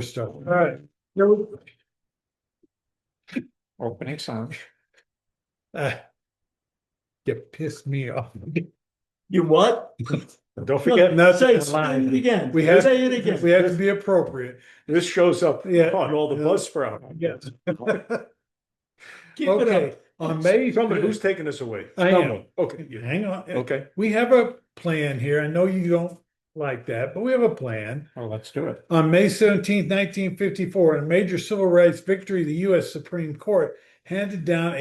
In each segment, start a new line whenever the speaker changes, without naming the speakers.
Stuff. All right. Here we go.
Opening sound.
You pissed me off.
You what?
Don't forget,
Say
nothing
it again.
We have,
Say it again.
we have to be appropriate.
this shows up
Yeah.
on all the Buzzsprout.
Yes.
Keep it
Okay,
up.
on May.
Somebody, who's taking us away?
I am.
Someone. Okay. you-
Hang on.
Okay.
We have a plan here. I know you don't like that, but we have a plan.
Well, let's do it.
On May 17th, 1954, in a major civil rights victory, the U.S. Supreme Court handed down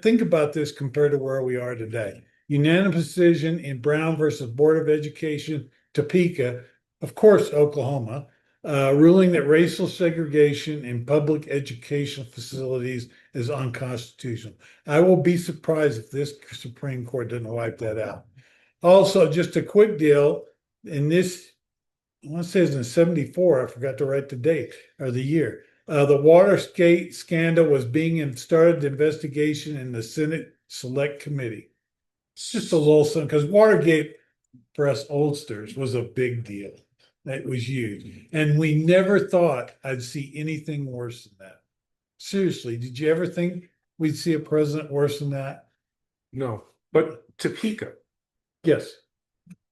think about this compared to where we are today. Unanimous decision in Brown versus Board of Education, Topeka, of course, Oklahoma, ruling that racial segregation in public education facilities is unconstitutional. I will be surprised if this Supreme Court doesn't wipe that out. Also, just a quick deal, in this, I want to say it's in 74, I forgot to write the date or the year. The Watergate scandal was being started the investigation in the Senate Select Committee. It's just a little something, because Watergate for us oldsters was a big deal. That was huge. And we never thought I'd see anything worse than that. Seriously, did you ever think we'd see a president worse than that?
No, but Topeka.
Yes.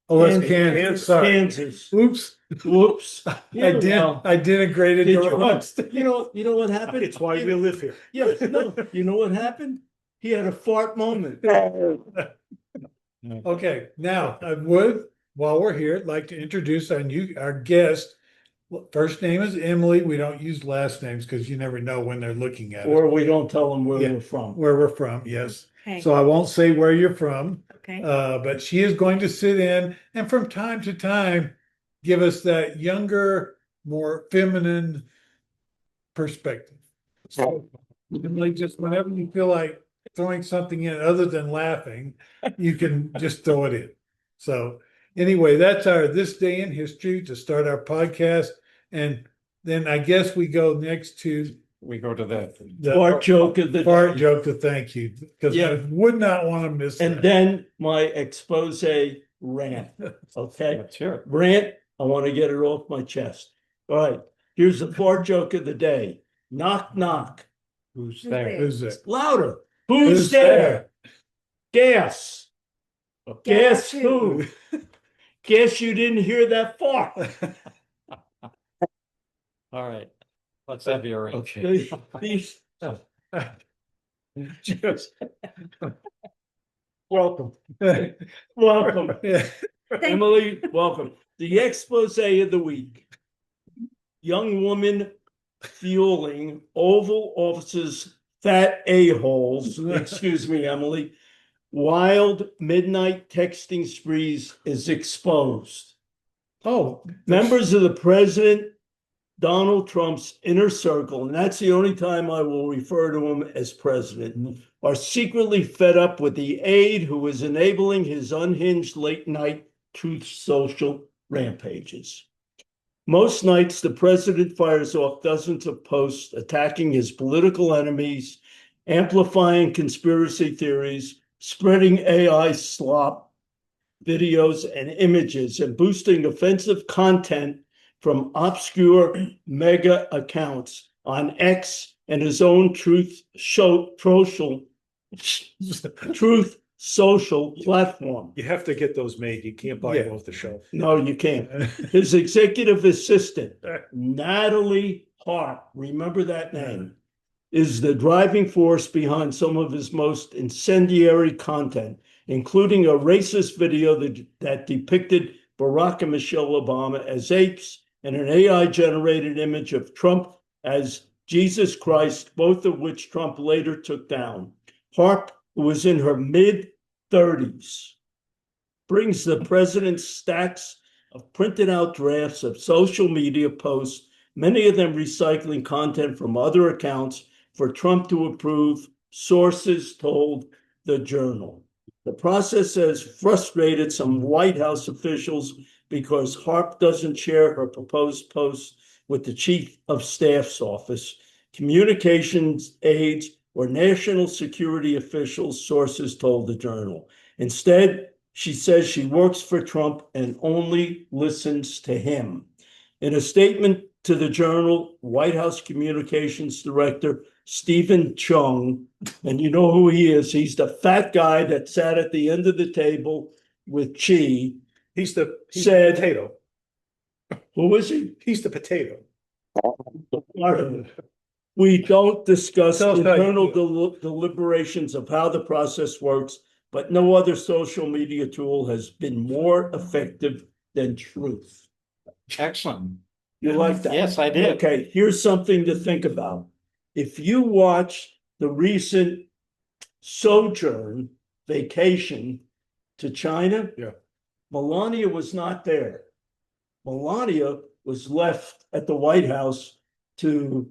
Oh, that's Kansas. Sorry.
Kansas.
Oops.
Whoops.
I denigrated
Did
your
you?
own
You know what happened?
It's why we live here.
Yeah, no, you know what happened? He had a fart moment.
Okay, now I would, while we're here, like to introduce our guest. First name is Emily. We don't use last names because you never know when they're looking at us.
Or we don't tell them where
Yeah.
we're from.
Where we're from, yes.
Okay.
So I won't say where you're from,
Okay.
but she is going to sit in and from time to time give us that younger, more feminine perspective. So Emily, just whenever you feel like throwing something in other than laughing, you can just throw it in. So anyway, that's our This Day in History to start our podcast. And then I guess we go next to
We go to that.
the
Fart joke of the
fart
day.
joke to thank you, because
Yeah.
I would not want to miss
And
that.
then my expose rant. Okay?
Let's hear it.
Rant, I want to get it off my chest. All right. Here's the fart joke of the day. Knock, knock.
Who's
Who's
there?
there?
Who's that?
Louder. Who's there? Gas. Guess who? Guess you didn't hear that fart.
All right. Let's have your.
Okay. These-
Just- Welcome.
Welcome.
Yeah.
Emily, welcome. The expose of the week. Young woman fueling Oval Office's fat a-holes, excuse me, Emily. Wild midnight texting sprees is exposed.
Oh,
Members of the President Donald Trump's inner circle, and that's the only time I will refer to him as president, are secretly fed up with the aide who is enabling his unhinged late night truth social rampages. Most nights, the president fires off dozens of posts attacking his political enemies, amplifying conspiracy theories, spreading AI slop videos and images, and boosting offensive content from obscure mega accounts on X and his own truth social platform.
You have to get those made. You can't buy them off the shelf.
No, you can't. His executive assistant, Natalie Hart, remember that name, is the driving force behind some of his most incendiary content, including a racist video that depicted Barack and Michelle Obama as apes and an AI-generated image of Trump as Jesus Christ, both of which Trump later took down. Hart, who was in her mid-30s, brings the president's stacks of printed out drafts of social media posts, many of them recycling content from other accounts for Trump to approve, sources told the Journal. The process has frustrated some White House officials because Harp doesn't share her proposed posts with the Chief of Staff's office, communications aides, or national security officials, sources told the Journal. Instead, she says she works for Trump and only listens to him. In a statement to the Journal, White House Communications Director Stephen Chung, and you know who he is. He's the fat guy that sat at the end of the table with Xi.
He's the
Said-
potato.
Who is he?
He's the potato.
We don't discuss
Tell us how you
internal
feel.
deliberations of how the process works, but no other social media tool has been more effective than truth.
Excellent.
You like that?
Yes, I did.
Okay, here's something to think about. If you watch the recent sojourn vacation to China,
Yeah.
Melania was not there. Melania was left at the White House to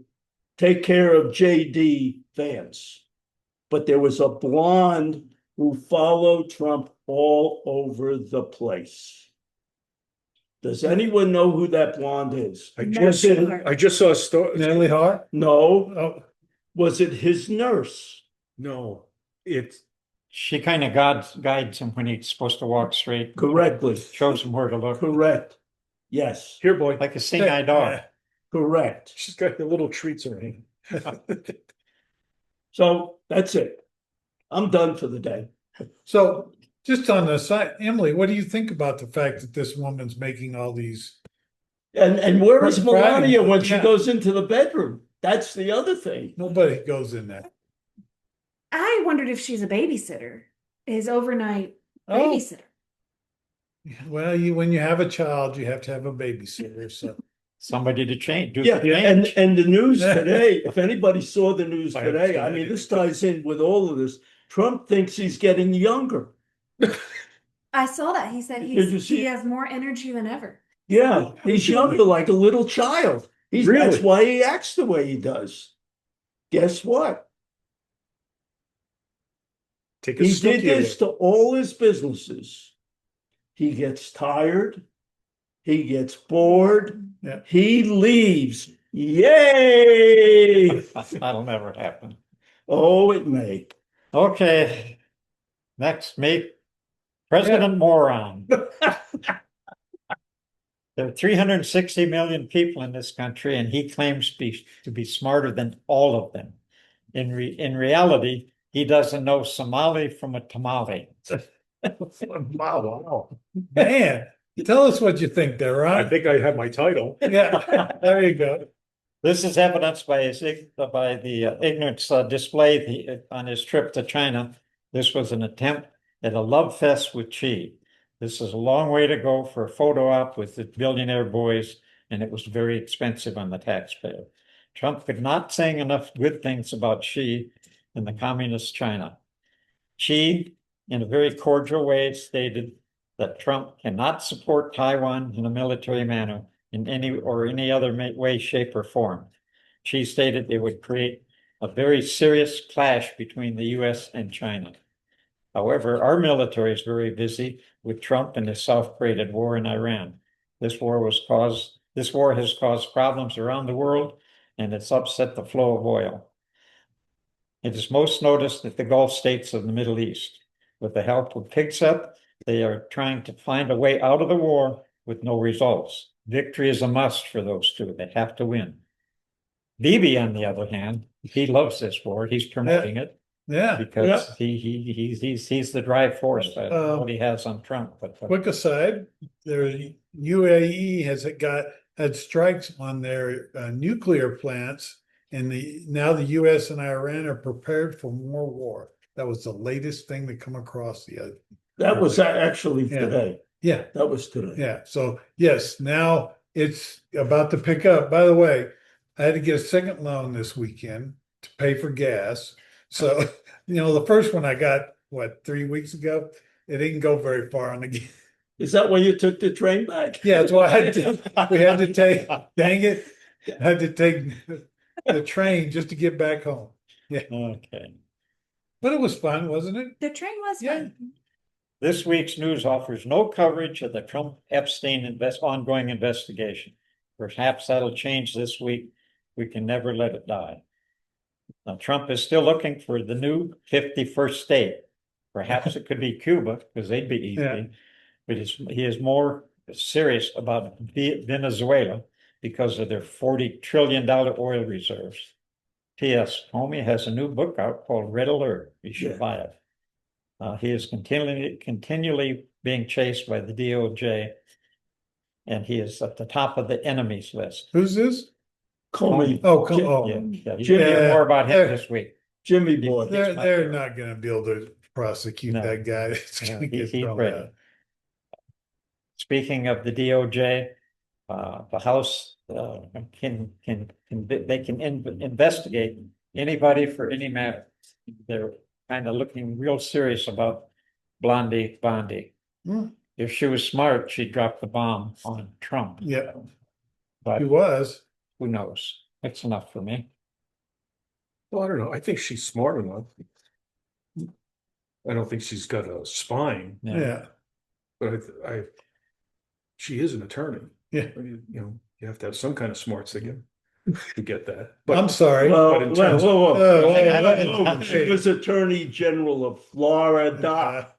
take care of JD Vance. But there was a blonde who followed Trump all over the place. Does anyone know who that blonde is?
I
No,
just,
sure.
I just saw a story.
Natalie Hart?
No.
Oh,
Was it his nurse?
No, it's
She kind of guides him when he's supposed to walk straight,
Correctly.
shows him where to look,
Correct. Yes,
here, boy.
like a seeing-eye dog.
correct.
She's got the little treats around.
So that's it. I'm done for the day.
so just on the side, Emily, what do you think about the fact that this woman's making all these?
And where is
Friday.
Melania when she
Yeah.
goes into the bedroom? That's the other thing.
Nobody goes in there.
I wondered if she's a babysitter, his overnight
Oh,
babysitter.
well, when you have a child, you have to have a babysitter. So
Somebody to change, do
Yeah,
the
and
change.
the news today, if anybody saw the news
I
today, I
understand.
mean, this ties in with all of this. Trump thinks he's getting younger.
I saw that. He said
Did you see
he
it?
has more energy than ever.
Yeah, he's younger like a little child. That's
Really?
why he acts the way he does. Guess what?
Take a
He did
snooki
this
away.
to all his businesses. He gets tired. He gets bored.
Yeah.
He leaves. Yay!
That'll never happen.
Oh, it may.
Okay, next, make President Moron. There are 360 million people in this country, and he claims to be smarter than all of them. In reality, he doesn't know Somali from a tamale.
Wow.
man, tell us what you think there,
I
Ron.
think I have my title.
Yeah, there you go.
This is evidenced by the ignorance display on his trip to China. This was an attempt at a love fest with Xi. This is a long way to go for a photo op with the billionaire boys, and it was very expensive on the taxpayer. Trump could not say enough good things about Xi in the communist China. Xi, in a very cordial way, stated that Trump cannot support Taiwan in a military manner in any other way, shape, or form. Xi stated it would create a very serious clash between the US and China. However, our military is very busy with Trump and his self-created war in Iran. This war has caused problems around the world, and it's upset the flow of oil. It is most noticed at the Gulf states of the Middle East. With the help of PIGSEP, they are trying to find a way out of the war with no results. Victory is a must for those two. They have to win. Bibi, on the other hand, he loves this war. He's promoting it
Yeah.
because he's the drive force that what he has on Trump. But
Quick aside, UAE had strikes on their nuclear plants, and now the US and Iran are prepared for more war. That was the latest thing to come across the other.
That was actually
Yeah.
today.
Yeah,
That was today.
yeah. So yes, now it's about to pick up. By the way, I had to get a second loan this weekend to pay for gas. So, the first one I got, 3 weeks ago, it didn't go very far on the gas.
Is that why you took the train back?
Yeah, that's why we had to take, dang it, I had to take the train just to get back home.
okay.
But it was fun, wasn't it?
The train was
Yeah.
fun.
This week's news offers no coverage of the Trump-Epstein ongoing investigation. Perhaps that'll change this week. We can never let it die. Now, Trump is still looking for the new 51st state. Perhaps it could be Cuba, because they'd be easy.
Yeah.
But he is more serious about Venezuela. because of their $40 trillion oil reserves. P.S. Comey has a new book out called Red Alert. You should
Yeah.
buy it. He is continually being chased by the DOJ, and he is at the top of the enemies list.
Who's this?
Comey.
Oh,
Jim-
oh.
Yeah, yeah. You
Jim-
can hear more about him
Yeah.
this week.
Jimmy boy.
They're not gonna be able to prosecute
No.
that guy. It's
Yeah,
gonna get
he's
thrown
ready.
out.
Speaking of the DOJ, the House can investigate anybody for any matter. They're kind of looking real serious about Blondie Bondi.
Hmm.
If she was smart, she'd drop the bomb on Trump.
Yeah,
But
he was.
who knows? That's enough for me.
Well, I don't know. I think she's smart enough. I don't think she's got a spine,
Yeah,
but she is an attorney.
yeah.
You know, you have to have some kind of smarts to get that.
I'm
But
sorry.
but in terms of-
Whoa. She was Attorney General of Florida.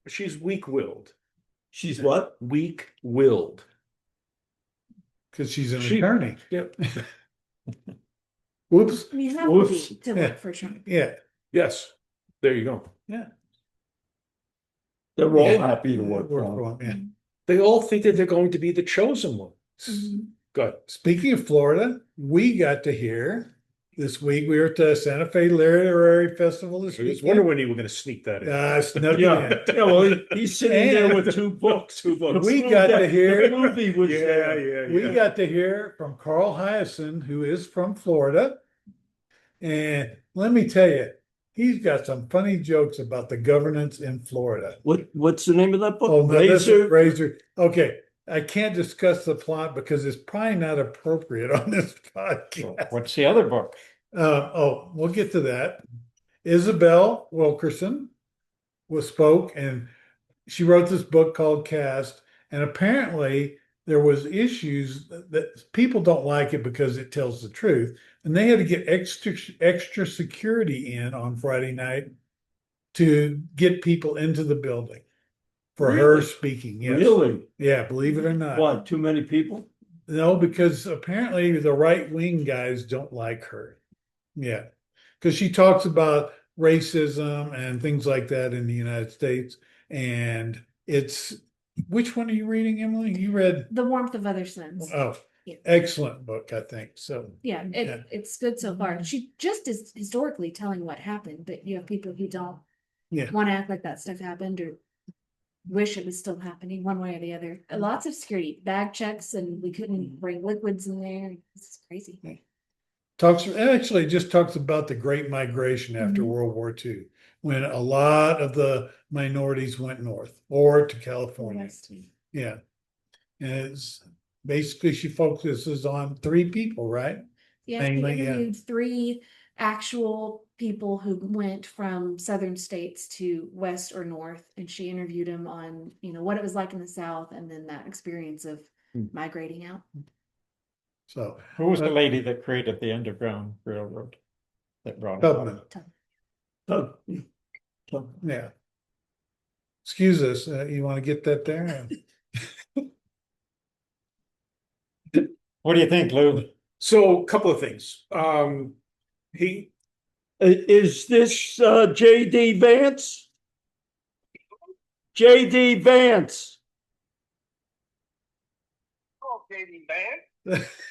she's weak-willed.
She's what?
Weak-willed.
Because she's an
She-
attorney.
Yep.
Whoops.
You have
Whoops.
to be to
Yeah.
work for Trump.
Yeah,
Yes. There you go.
yeah.
They're all
Yeah.
happy to work for him.
for him.
They all think that they're going to be the chosen one.
Mhm.
Good.
Speaking of Florida, we got to hear this week. We were at the Santa Fe Literary Festival this
I was
weekend.
wondering when you were going to sneak that in.
Snuck
Yeah,
it in.
yeah, well, he's sitting there
And-
with two books.
Two books.
We got to hear-
The movie was
Yeah,
there.
yeah,
We got to hear from Carl Hyacin, who is from Florida. And let me tell you, he's got some funny jokes about the governance in Florida.
What's the name of that book?
Oh, no, this is
Razor?
Razor. Okay, I can't discuss the plot because it's probably not appropriate on this
So
podcast.
what's the other book?
We'll get to that. Isabel Wilkerson spoke, and she wrote this book called Cast. And apparently, there was issues that people don't like it because it tells the truth, and they had to get extra security in on Friday night to get people into the building for her
Really?
speaking. Yes.
Really?
Yeah, believe it or not.
What, too many people?
No, because apparently the right wing guys don't like her. Yeah, because she talks about racism and things like that in the United States. And it's, which one are you reading, Emily? You read,
The Warmth of Other Suns.
oh,
Yeah.
excellent book, I think. So,
Yeah,
Yeah.
it's good so far. She just is historically telling what happened, but you have people who don't
Yeah.
want to act like that stuff happened or wish it was still happening one way or the other. Lots of security, bag checks, and we couldn't bring liquids in there. This is crazy.
actually just talks about the Great Migration after
Mhm.
World War II, when a lot of the minorities went north or to California.
West.
Yeah. And it's basically she focuses on three people, right?
Yeah, she
Mainly, yeah.
interviewed 3 actual people who went from southern states to west or north, and she interviewed them on, what it was like in the South, and then that experience of migrating out.
So
Who was the lady that created the Underground Railroad that brought it up?
Tubman,
Oh,
yeah. Excuse us, you want to get that there?
What do you think, Lou?
So a couple of things.
Is this J.D. Vance? J.D. Vance?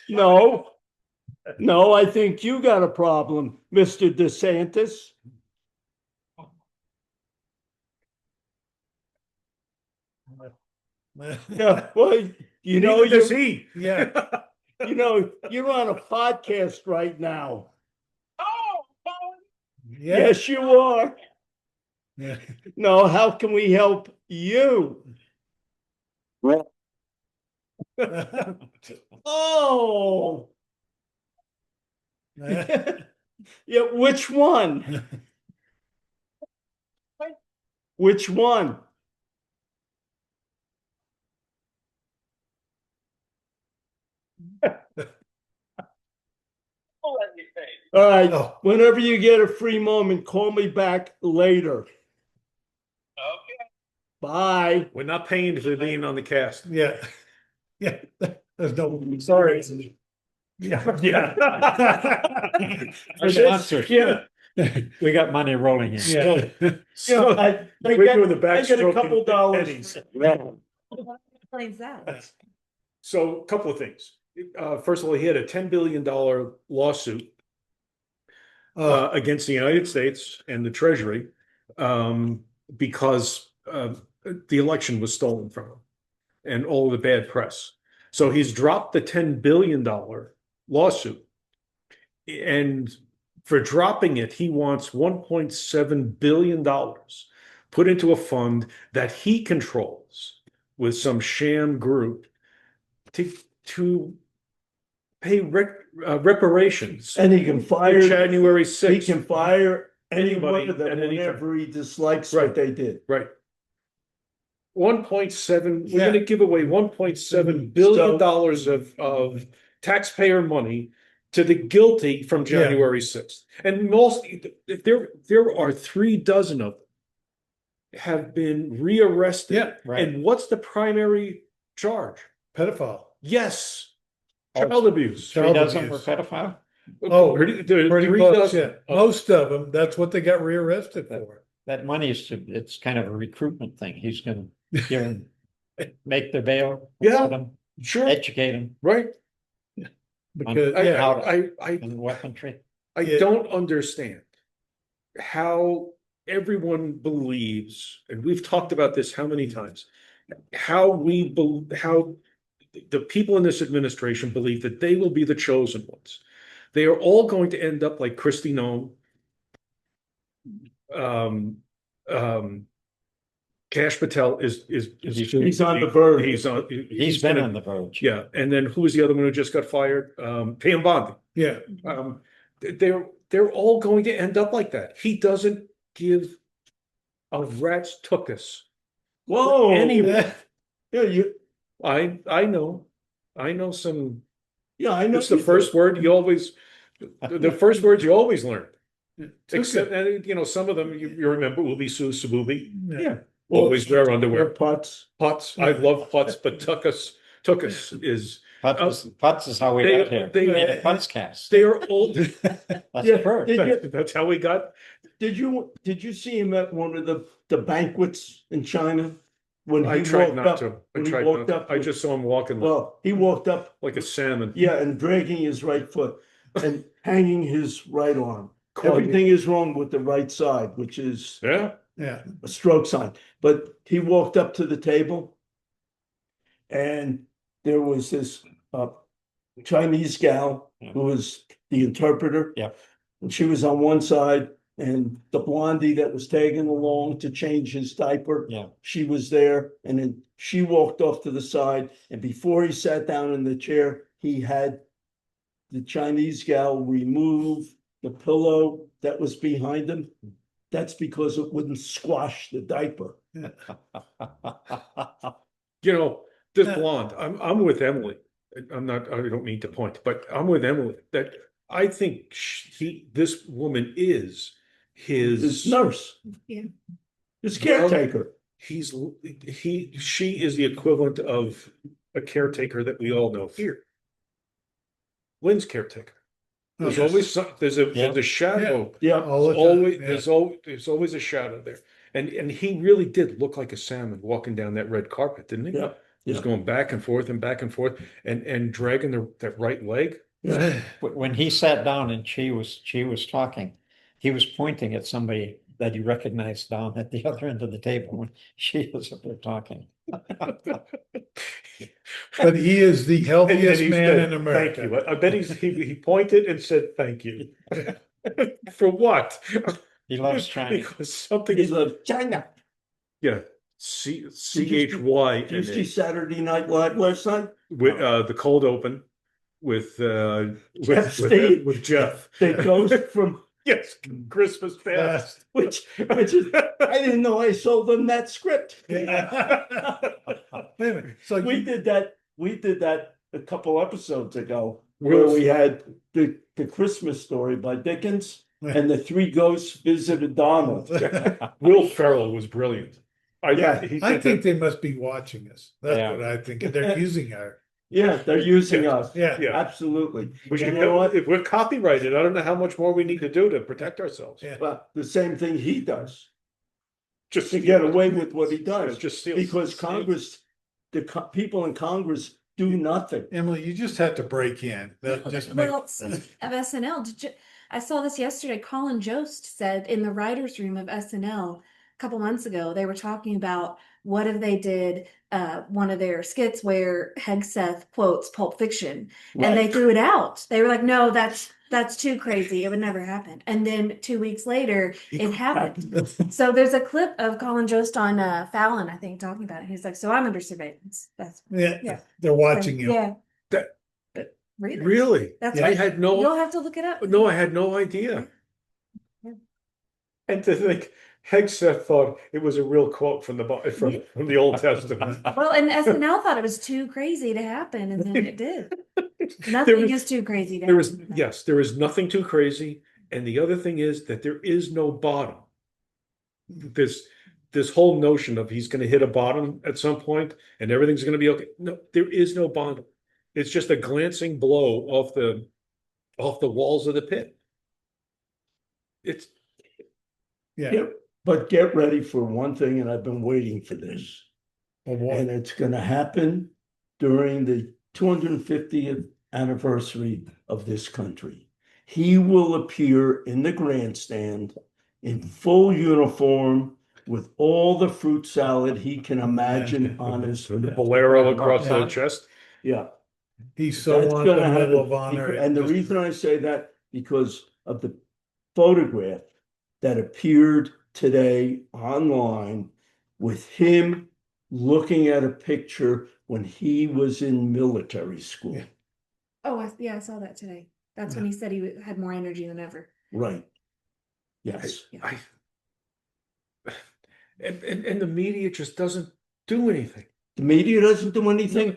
No. No, I think you got a problem, Mr. DeSantis. Yeah, well,
neither does he.
Yeah.
you're on a podcast right now.
Yeah.
Yes, you are.
Yeah.
No, how can we help you? Oh, yeah, which one? Which one? All right,
Oh.
whenever you get a free moment, call me back later. Okay. Bye.
We're not paying for being on the cast.
Yeah. Yeah. There's no, sorry.
Yeah, yeah.
Our sponsors.
Yeah.
We got money rolling in.
Yeah.
So,
I
we're doing the
I get a
backstroke
couple
in
dollars.
pennies.
Explains that.
So a couple of things. First of all, he had a $10 billion lawsuit against the United States and the Treasury because the election was stolen from him and all of the bad press. So he's dropped the $10 billion lawsuit. And for dropping it, he wants $1.7 billion put into a fund that he controls with some sham group to pay reparations.
And he can fire,
January
he
6th.
can fire anyone
Anybody
of them
at any time.
whenever he dislikes
Right.
what they did.
Right. 1.7, we're
Yeah.
gonna give away $1.7 billion of taxpayer money to the guilty from
Yeah.
January 6th. And most, there are 36 of them have been rearrested.
Yeah,
right.
And what's the primary charge?
pedophile.
Yes,
Oh,
child abuse.
Three
Child
dozen for
abuse.
pedophile?
Oh,
Pretty
Pretty
three
close,
dozen.
yeah. Most of them, that's what they got rearrested for.
That money is it's kind of a recruitment thing. He's gonna give them, make their bail.
Yeah.
put them,
Sure,
educate them
right.
Because,
I,
yeah,
I
in weaponry.
Yeah.
don't understand how everyone believes, and we've talked about this how many times, how the people in this administration believe that they will be the chosen ones. They are all going to end up like Kristi Noem, Kash Patel is
He's on the verge.
He's been
gonna-
on the verge.
Yeah, and then who was the other one who just got fired? Pam Bondi.
yeah,
They're all going to end up like that. He doesn't give a rat's tuchus.
Whoa.
Anyway.
Yeah,
I know some.
yeah, I know.
It's the first word you always. The first words you always learn. Except, and some of them you remember will be Sububi.
yeah.
Always wear
Wear
underwear.
putts.
Putts. I love putts, but tuchus is.
Putz is how we
They-
got here.
they-
We made a Putz cast.
They are old.
That's
Yeah,
the first.
That's how we got.
Did you see him at one of the banquets in China? When
I
he
tried
walked
not
up,
to. I
when he
tried
walked
not
up
to. I
with-
just saw him walking
Well, he walked up,
like a salmon.
yeah, and dragging his right foot and hanging his right arm.
Calling-
Everything is wrong with the right side, which is
Yeah.
Yeah,
a stroke sign. But he walked up to the table and there was this Chinese gal who was the interpreter.
Yeah.
And she was on one side and the blondie that was tagging along to change his diaper.
Yeah.
She was there and then she walked off to the side. And before he sat down in the chair, he had the Chinese gal remove the pillow that was behind him. That's because it wouldn't squash the diaper.
This blonde, I'm with Emily. I don't mean to point, but I'm with Emily that I think this woman is
His nurse.
Yeah.
His caretaker.
she is the equivalent of a caretaker that we all know here. Lynn's caretaker. There's always there's a shadow.
Yeah.
all the time,
Always,
yeah.
there's always a shadow there. And he really did look like a salmon walking down that red carpet, didn't he?
Yeah.
He was going back and forth and dragging that right leg.
Yeah.
When he sat down and she was talking, he was pointing at somebody that he recognized down at the other end of the table when she was up there talking.
But he is the
And
healthiest
he
man
said,
in America.
Thank you. I bet he pointed and said, thank you. For what?
He loves China.
Because something
He
is,
loved China.
yeah, CHY.
Did you see Saturday Night Live last night?
With the cold open with
Steve.
with Jeff.
That goes from
Yes, Christmas past.
which is I didn't know I sold them that script.
Wait a minute, so
We did that a couple episodes ago
Will-
where we had the Christmas story by Dickens and the three ghosts visited Donald.
Will Ferrell was brilliant.
Yeah,
he
I
did
think they must be watching us. That's
Yeah.
what I think. They're using our
Yeah, they're using
Yeah.
us.
Yeah.
Yeah.
Absolutely.
We should,
And you know what?
if we're copyrighted, I don't know how much more we need to do to protect ourselves.
Yeah.
But the same thing he does
Just
to
steal
get
it.
away with what he
Yeah,
does.
just steal.
Because Congress, people in Congress do nothing.
Emily, you just have to break in. That just make,
Well, of SNL, I saw this yesterday. Colin Jost said in the writers' room of SNL a couple months ago, they were talking about what if they did one of their skits where Hegseth quotes Pulp Fiction, and they
Right.
threw it out. They were like, "No, that's too crazy. It would never happen." And then 2 weeks later, it happened. So there's a clip of Colin Jost on Fallon, I think, talking about it. He's like, "So I'm under surveillance." That's
yeah,
Yeah.
they're watching you.
Yeah.
That-
But really,
Really?
That's
I
right.
had
You'll
no,
have to look it up.
no, I had no idea.
Yeah.
And to think Hegseth thought it was a real quote from from the Old Testament.
Well, and SNL thought it was too crazy to happen, and then it did.
There
Nothing
was-
is too crazy to
There is,
happen.
yes, there is nothing too crazy. And the other thing is that there is no bottom. This whole notion of he's going to hit a bottom at some point and everything's going to be okay. No, there is no bottom. It's just a glancing blow off the walls of the pit. It's
Yeah.
Yeah, but get ready for one thing, and I've been waiting for this.
Well, boy.
And it's gonna happen during the 250th anniversary of this country. He will appear in the grandstand in full uniform with all the fruit salad he can imagine on his.
the bolero across
Yeah.
the chest.
Yeah.
He's so
That's
on the
gonna
Medal
happen.
of Honor.
And the
Just-
reason I say that, because of the photograph that appeared today online with him looking at a picture when he was in military school.
Yeah.
Oh, I saw that today. That's when he said he had more energy than ever.
Right. Yes.
I and the media just doesn't do anything.
The media doesn't do anything.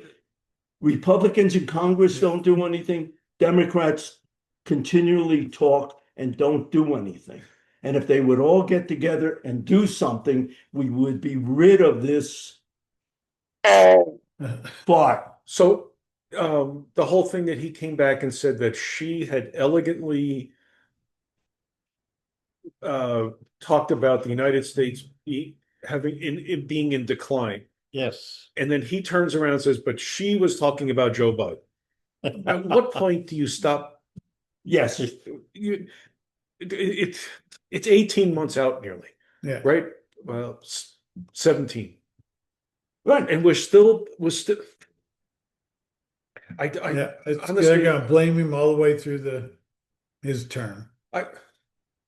Republicans in Congress don't do anything. Democrats continually talk and don't do anything. And if they would all get together and do something, we would be rid of this fart.
So the whole thing that he came back and said that she had elegantly talked about the United States being in decline.
Yes.
And then he turns around and says, but she was talking about Joe Biden. At what point do you stop?
Yes.
It's 18 months out nearly,
Yeah.
right? Well, 17.
Right.
And we're still
Yeah, it's,
honestly-
they're gonna blame him all the way through his term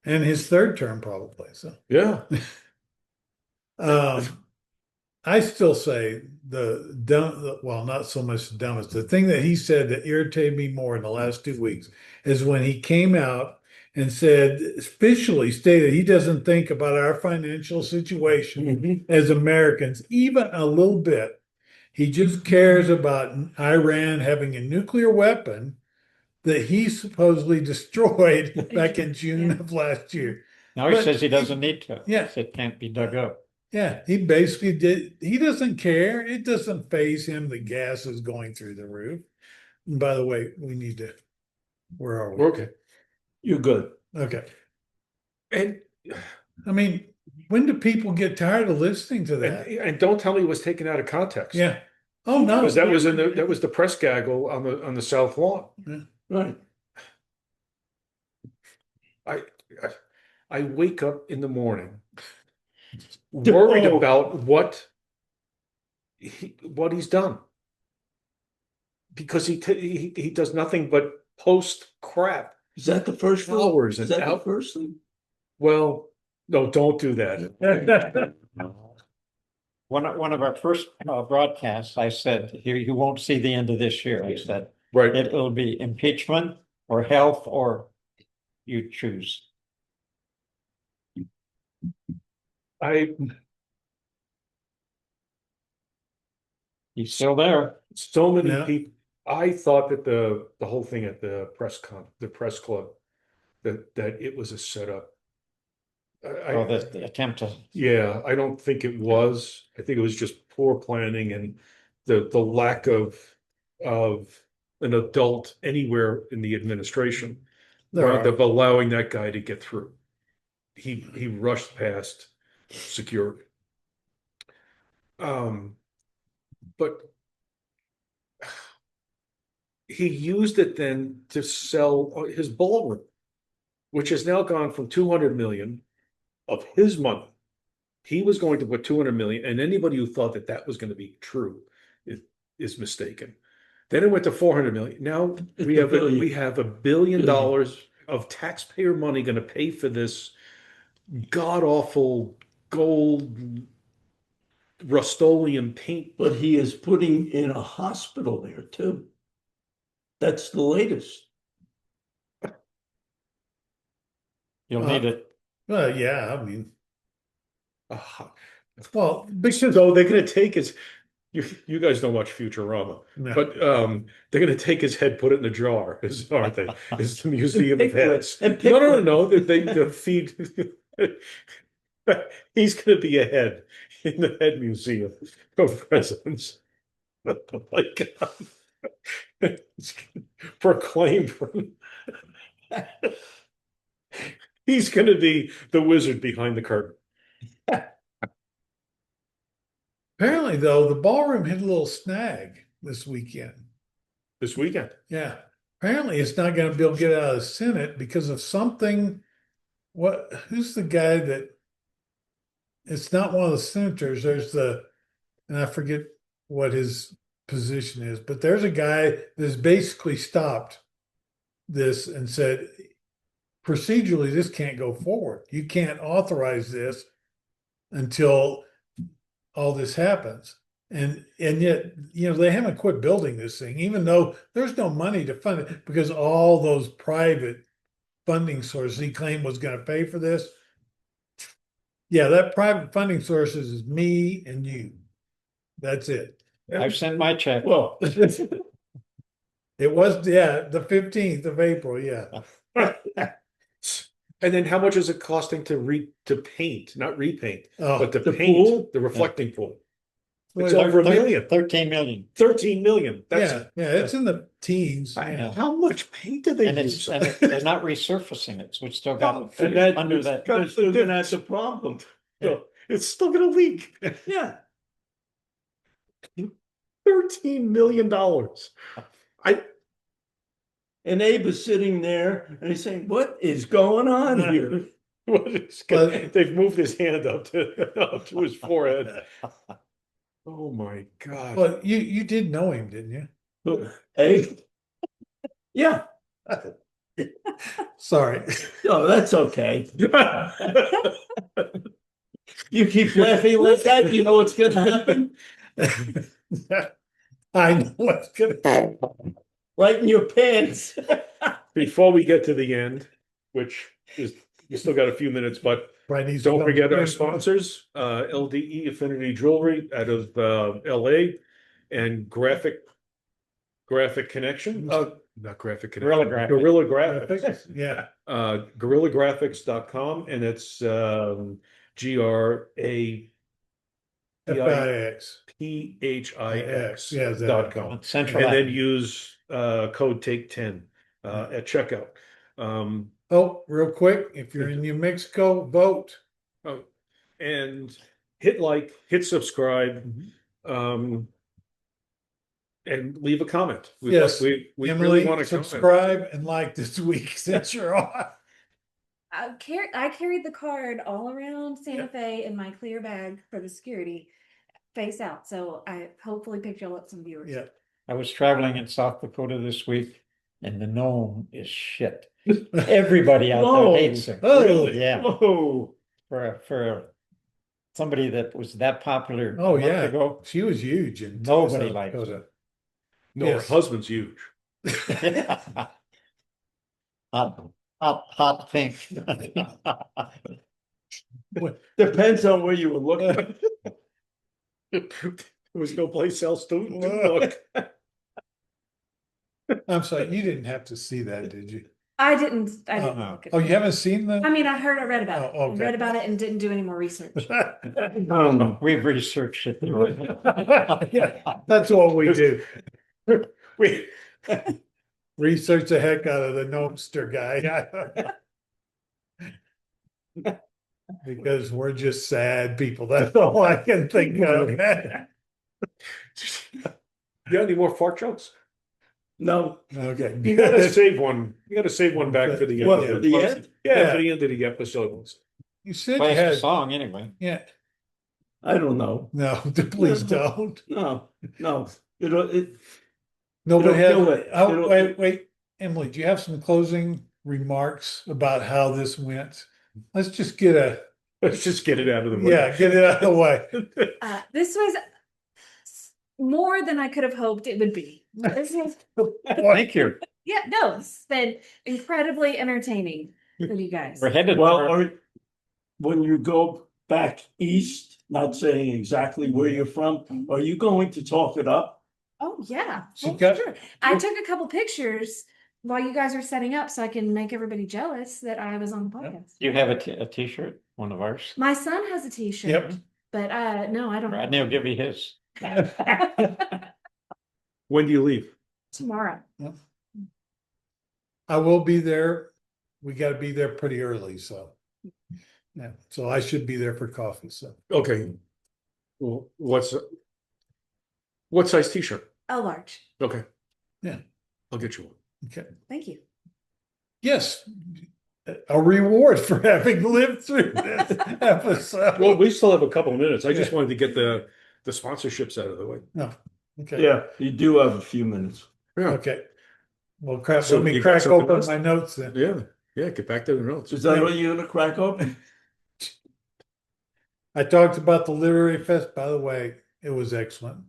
and his third term probably. So,
yeah.
I still say well, not so much the dumbest. The thing that he said that irritated me more in the last 2 weeks is when he came out and said, officially stated, he doesn't think about our financial situation as Americans, even a little bit. He just cares about Iran having a nuclear weapon that he supposedly destroyed back in June of last year.
Now he
But-
says he doesn't need to.
Yeah.
It can't be dug up.
Yeah, he basically did. He doesn't care. It doesn't faze him. The gas is going through the roof. And by the way, we need to. Where are we?
Okay.
You're good.
Okay.
And
I mean, when do people get tired of listening to that?
and don't tell me it was taken out of context.
Yeah. Oh no.
Because that was the press gaggle on the South Lawn.
Right.
I wake up in the morning worried
Oh.
about what he's done, because he does nothing but post crap.
Is that the first thing?
Hours
Is
and
that the
out-
first thing?
Well, no, don't do that.
One of our first broadcasts, I said, here, you won't see the end of this year. I said,
Right.
it'll be impeachment or health, or you choose. He's still there.
So many
Yeah.
people. I thought that the whole thing at the press club, that it was a setup.
Oh, the attempt to.
Yeah, I don't think it was. I think it was just poor planning and the lack of of an adult anywhere in the administration
There
wound
are.
up allowing that guy to get through. He rushed past security. But he used it then to sell his ballroom, which has now gone from 200 million of his money. He was going to put 200 million, and anybody who thought that that was going to be true is mistaken. Then it went to 400 million. Now we have $1 billion of taxpayer money going to pay for this god awful gold Rust-Oleum paint.
But he is putting in a hospital there too. That's the latest.
You'll need it.
Well, yeah, I mean,
Well, because though they're going to take his, you guys don't watch Futurama,
no.
but they're going to take his head, put it in a jar, aren't they? It's the Museum of Heads. No. They feed. He's going to be a head in the head museum of presidents. Oh my God. Proclaimed from. He's going to be the wizard behind the curtain.
Apparently, though, the ballroom hit a little snag this weekend.
This weekend.
Yeah. Apparently, it's not going to be able to get out of the Senate because of something. Who's the guy that? It's not one of the senators. And I forget what his position is, but there's a guy that's basically stopped this and said, procedurally, this can't go forward. You can't authorize this until all this happens. And yet, they haven't quit building this thing, even though there's no money to fund it, because all those private funding sources he claimed was going to pay for this. Yeah, that private funding sources is me and you. That's it.
I've sent my check.
Well, it was, the 15th of April, yeah.
And then how much is it costing to paint, not repaint, but to
the
paint
pool?
the reflecting pool? It's
Well,
over $1 million.
13 million.
13 million.
Yeah, it's in the teens.
Yeah.
How much paint do they
And
use?
they're not resurfacing it, so it's still got
And that,
under that.
that's still gonna have the problem.
No, it's still gonna leak.
Yeah.
$13 million.
And Abe is sitting there and he's saying, what is going on here?
They've moved his hand up to his forehead. Oh my God.
But you did know him, didn't you?
Abe? Yeah.
Sorry.
Oh, that's okay. You keep laughing like that, you know what's gonna happen?
I know what's gonna happen.
Right in your pants.
Before we get to the end, which is, we still got a few minutes, but
Right, needs to
don't
come
forget our
through.
sponsors, LDE Affinity Jewelry out of LA and Graphic Connection. Not Graphic Connection.
Guerrilla Graphics.
Guerrilla Graphics.
Yeah.
Guerrillagraphics.com, and it's
FIX.
GRAPHIX.com.
Central.
And then use code take10 at checkout.
Oh, real quick, if you're in New Mexico, vote.
And hit like, hit subscribe, and leave a comment.
Yes.
We
Emily,
really want to
subscribe and like this week since you're on.
I carried the card all around Santa Fe in my clear bag for the security face out. So I hopefully picked y'all up some viewers.
Yeah.
I was traveling in South Dakota this week and the gnome is shit. Everybody out
Whoa.
there hates him.
Oh,
Really?
Yeah.
Whoa.
For somebody that was that popular
Oh,
a month
yeah.
ago.
She was huge. In
Nobody
South
likes
Dakota.
No,
Yes.
her husband's huge.
Hot pink.
Depends on where you were looking.
There was no place else to look.
I'm sorry, you didn't have to see that, did you?
I didn't look at
Oh,
it.
you haven't seen the?
I mean, I read about it.
Oh, okay.
I read about it and didn't do any more research.
We've researched it.
Yeah, that's what we do.
We,
Research the heck out of the Gnomester guy. Because we're just sad people. That's all I can think of.
you got any more fart jokes?
No,
Okay.
You gotta save one. You gotta save one back for the end.
What, for the end?
Yeah, for the end of the episode.
You said you
Play us a
had,
song anyway.
yeah,
I don't know.
no, please don't.
No.
Nobody
It'll
has,
do it.
oh,
It'll-
wait, Emily, do you have some closing remarks about how this went? Let's just
Let's just get it out of the way.
yeah, get it out of the way.
This was more than I could have hoped it would be. This is,
Thank you.
yeah, no, it's been incredibly entertaining with you guys.
We're headed.
Well,
for-
or when you go back east, not saying exactly where you're from, are you going to talk it up?
Oh, yeah.
She
Oh,
got-
sure. I took a couple pictures while you guys are setting up so I can make everybody jealous that I was on the podcast.
You have a t-shirt, one of ours.
My son has a t-shirt.
Yep.
But no, I don't.
Rodney will give you his.
When do you leave?
Tomorrow.
I will be there. We gotta be there pretty early, so. Yeah, so I should be there for coffee, so.
Okay. Well, what size t-shirt?
A large.
Okay.
Yeah.
I'll get you one.
Okay.
Thank you.
Yes, a reward for having lived through this episode.
Well, we still have a couple of minutes. I just wanted to get the sponsorships out of the way.
No, okay.
Yeah, you do have a few minutes.
Yeah.
Okay. Well, crap,
So
let me
you got
crack
something
open
else?
my notes then.
Yeah. Yeah. Get back to the notes.
Is that what you're gonna crack open?
I talked about the literary fest, by the way, it was excellent.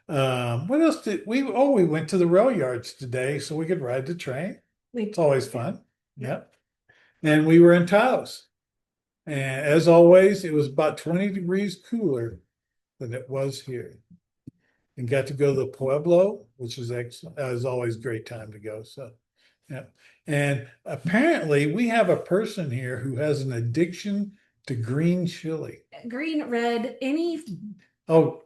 What else did we, we went to the rail yards today so we could ride the train. It's always fun. Yep. And we were in Taos. And as always, it was about 20 degrees cooler than it was here. And got to go to the Pueblo, which is excellent. It was always a great time to go. So, yeah. And apparently we have a person here who has an addiction to green chili.
Green, red, any.
Oh,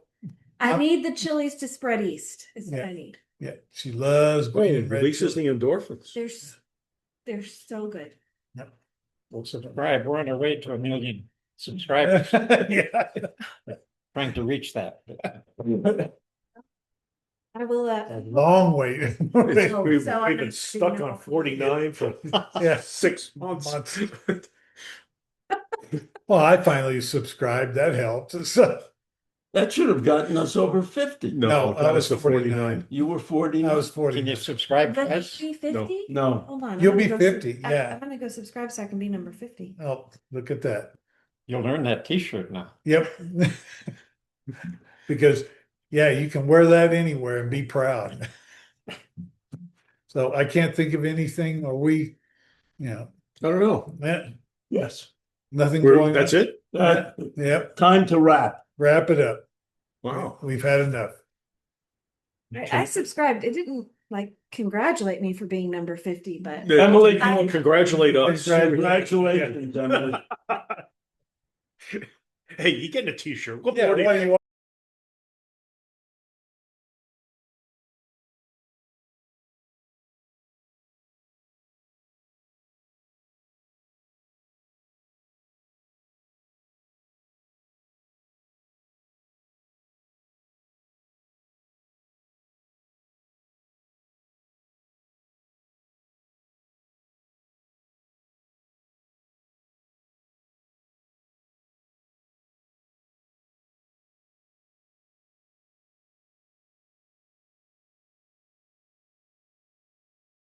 I need the chilies to spread east. Is what
Yeah.
I need.
yeah, she loves green
It
and red
releases
chili.
the endorphins.
They're so good.
Subscribe. We're on our way to 1 million subscribers.
Yeah.
Trying to reach that.
I will.
A long way.
We've
so I'm
been
not
stuck
speaking
on
up.
49 for
Yeah.
6 months.
Well, I finally subscribed. That helped. So
That should have gotten us over 50.
No,
that
I
was
was
the 49.
You were 40.
I was
Can you
40.
subscribe
That
twice?
makes me 50?
No.
Hold on.
You'll
I'm
be
gonna go
50,
I'm
yeah.
gonna go subscribe so I can be number 50.
Oh, look at that.
You'll earn that t-shirt now.
Yep. Because, yeah, you can wear that anywhere and be proud. So I can't think of anything, or we,
I don't know.
Yes.
nothing going on.
That's it?
Yep,
Time to wrap.
wrap it up.
Wow.
We've had enough.
I subscribed. It didn't congratulate me for being number 50, but
Emily,
Congratulate us.
congratulations, Emily.
Hey, you getting a t-shirt. What
Yeah,
more do you-
what do you want?